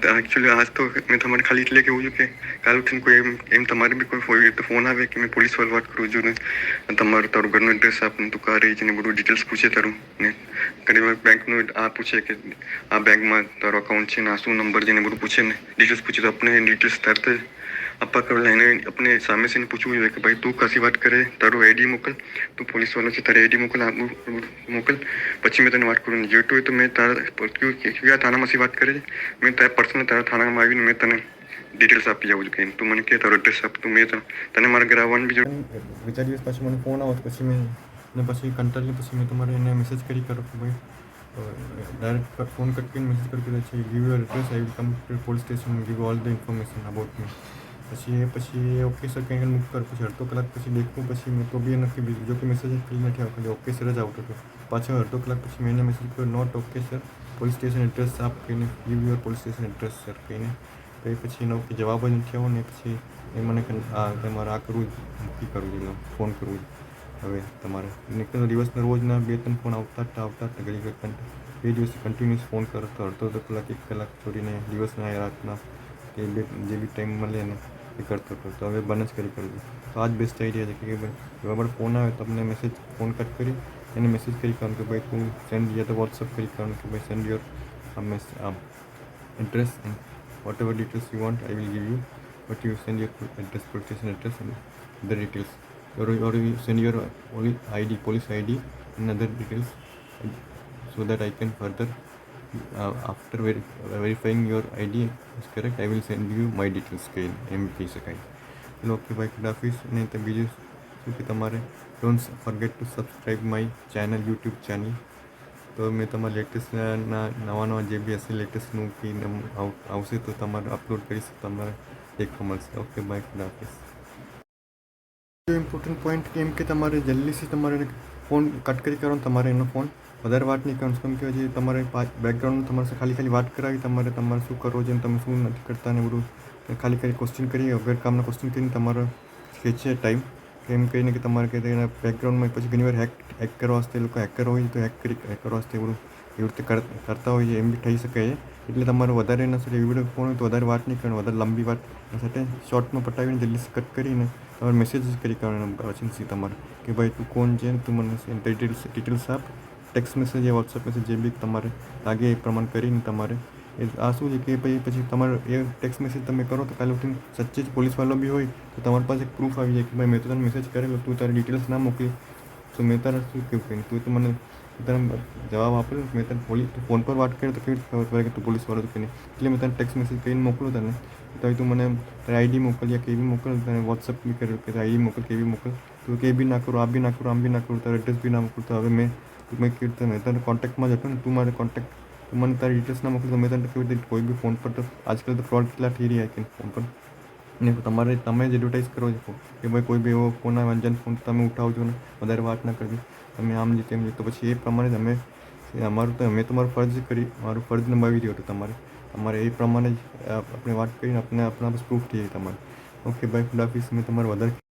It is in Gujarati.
एक्चुअली आज तो मैं તમારે ખાલી એટલે કેવું છું કે કાલ ઉઠીને કોઈ એમ તમારે બી કોઈ ફોન આવે કે મેં પોલીસ વાળા વાત કરું છું ને તારું ઘરનું એડ્રેસ આપ ને તું કા રહી છે ને બધું ડિટેલ્સ પૂછે તારું ને ઘણી વાર બેંકનું આ પૂછે કે આ બેંકમાં તારો અકાઉન્ટ છે ને આ શું નંબર છે ને બધું પૂછે ને ડિટેલ્સ પૂછે તો આપણે ડિટેલ્સ તરત આપવા કરવા એને આપણે સામે से પૂછવું જોઈએ કે ભાઈ તું કશી વાત કરે તારું આઈડી મોકલ તું પોલીસ વાળો છે તારી આઈડી મોકલ પછી મેં તને વાત કરું જેટલું હોય તો મેં તારા કયા થાનામાંથી વાત કરે છે મેં તારા પર્સનલ તારા થાનામાં આવીને મેં તને ડિટેલ્સ આપી જાઉં છું કે તું મને કે તારો એડ્રેસ આપ તું મેં તને મારા ઘરે આવવાનું બી બીજા દિવસ પછી મને ફોન આવતો પછી મેં પછી કંટાળી પછી મેં તમારે એને મેસેજ કરી કરો કે ભાઈ ડાયરેક્ટ ફોન કટ કરીને મેસેજ કરી છે give your address I will come to police station give all the information about me પછી ઓકે સર કંઈ મૂક કર પછી અડધો કલાક પછી દેખું પછી મેં તો બી નથી બીજું જો કે મેસેજ કરી નથી આવતો ખાલી ઓકે સર જ આવતો હતો પાછળ અડધો કલાક પછી મેં એને મેસેજ કર્યો note okay sir police station address આપ કહીને give your police station address sir કહીને તો પછી એનો જવાબ જ નથી આવ્યો ને પછી એ મને તમારે આ કરવું જ નક્કી કરવું જોઈએ ફોન કરવું હવે તમારે નીકળેલો દિવસના રોજના 2-3 ફોન આવતા ઘડી બે દિવસ કન્ટિન્યુઅસ ફોન કરતો અડધો કલાક 1 કલાક છોડીને દિવસના રાતના કે જે બી ટાઈમ મળે ને એ કરતો હતો તો હવે બંધ જ કરી કરું તો આ જ બેસ્ટ આઈડિયા છે કે ભાઈ એવા પણ ફોન આવે તો તમને ફોન કટ કરી એને મેસેજ કરી કરવાનું કે ભાઈ તું સેન્ડ યા તો વોટ્સઅપ કરી કરવાનું કે ભાઈ send your address and what ever details you want I will give you but you send your address police station address and other details or you send your only ID, police ID and other details so that I can further after verifying your ID is correct I will send you my details again એમ કહી શકાય ચલો ઓકે ભાઈ ખુદ હાફિઝ અને તો બીજું શું કે તમારે don't forget two subscribe my channel YouTube channel તો મેં તમારા લેટેસ્ટ નવા જે બી હશે લેટેસ્ટનું કે આવશે તો તમારે અપલોડ કરીશ તમારે દેખવા મળશે ઓકે બાય ખુદ હાફિઝ ઇમ્પોર્ટન્ટ પોઈન્ટ કેમ કે તમારે જલ્દીથી તમારે ફોન કટ કરી કરવાનો તમારે એનો ફોન વધારે વાત નહીં કરવાનું કેમ કે હજી તમારે બેકગ્રાઉન્ડ તમારે ખાલી વાત કરાવી તમારે શું કરવો છે તમે શું નથી કરતા ને બધું ખાલી ક્વેશ્ચન કરી વગર કામના ક્વેશ્ચન કરીને તમારો ખેંચે ટાઈમ એમ કહીને કે તમારે કે એના બેકગ્રાઉન્ડમાં પછી ઘણીવાર હેક કરવા વાસ્તે લોકો હેકર હોય તો હેક કરવા વાસ્તે બધું એવી રીતે કરતા હોય છે એમ બી થઈ શકે એટલે તમારે વધારે એના સાથે વિડીયો ફોન હોય તો વધારે વાત નહીં કરવાની વધારે લાંબી વાત સાથે શોર્ટમાં પટાવીને જલ્દી કટ કરીને તમારે મેસેજ કરી કરવાનો પછી તમારે કે ભાઈ તું કોણ છે તું મને ડિટેલ્સ આપ ટેક્સ્ટ મેસેજ યા વોટ્સઅપ મેસેજ જે બી તમારે લાગે એ પ્રમાણે કરીને તમારે આ શું છે કે પછી તમારે એ ટેક્સ્ટ મેસેજ તમે કરો તો કાલે ઉઠીને સચ્ચે જ પોલીસવાળો બી હોય તો તમારી પાસે એક પ્રૂફ આવી જાય કે ભાઈ મેં તો તને મેસેજ કરેલો તું તારી ડિટેલ્સ ના મોકલી તો મેં તારે શું કહ્યું કંઈ તું તો મને તને જવાબ આપેલો મેં તને ફોન પર વાત કરી તો કેવી રીતે ખબર પડે કે તું પોલીસવાળો તો કે નહીં એટલે મેં તને ટેક્સ્ટ મેસેજ કરીને મોકલું તને તો તું મને તારી આઈડી મોકલ યા કેવી મોકલ તને વોટ્સઅપ બી કર્યું કે આઈડી મોકલ કેવી મોકલ તું કે બી ના કરું આ બી ના કરું આમ બી ના કરું તારું એડ્રેસ બી ના મોકલું તો હવે મેં કેવી રીતે મેં તને કોન્ટેક્ટમાં જ હતો ને તું મારે કોન્ટેક્ટ તું મને તારી ડિટેલ્સ ના મોકલું તો મેં તને કેવી રીતે કોઈ બી ફોન પર તો આજકાલ તો ફ્રોડ કેટલા થઈ રહ્યા કે ફોન પર ને તમે જ એડવર્ટાઈઝ કરો છો કે ભાઈ કોઈ બી એવો ફોન આવે અંજાન ફોન તમે ઉઠાવજો ને વધારે વાત ના કરજો તમે આમ જ તેમ તો પછી એ પ્રમાણે તમે મેં તમારું ફરજ નિભાવી રહ્યો હતો તમારે એ પ્રમાણે જ આપણે વાત કરીને આપણા બસ પ્રૂફ થઈ જાય તમારે ઓકે બાય ખુદ હાફિઝ મેં તમારે વધારે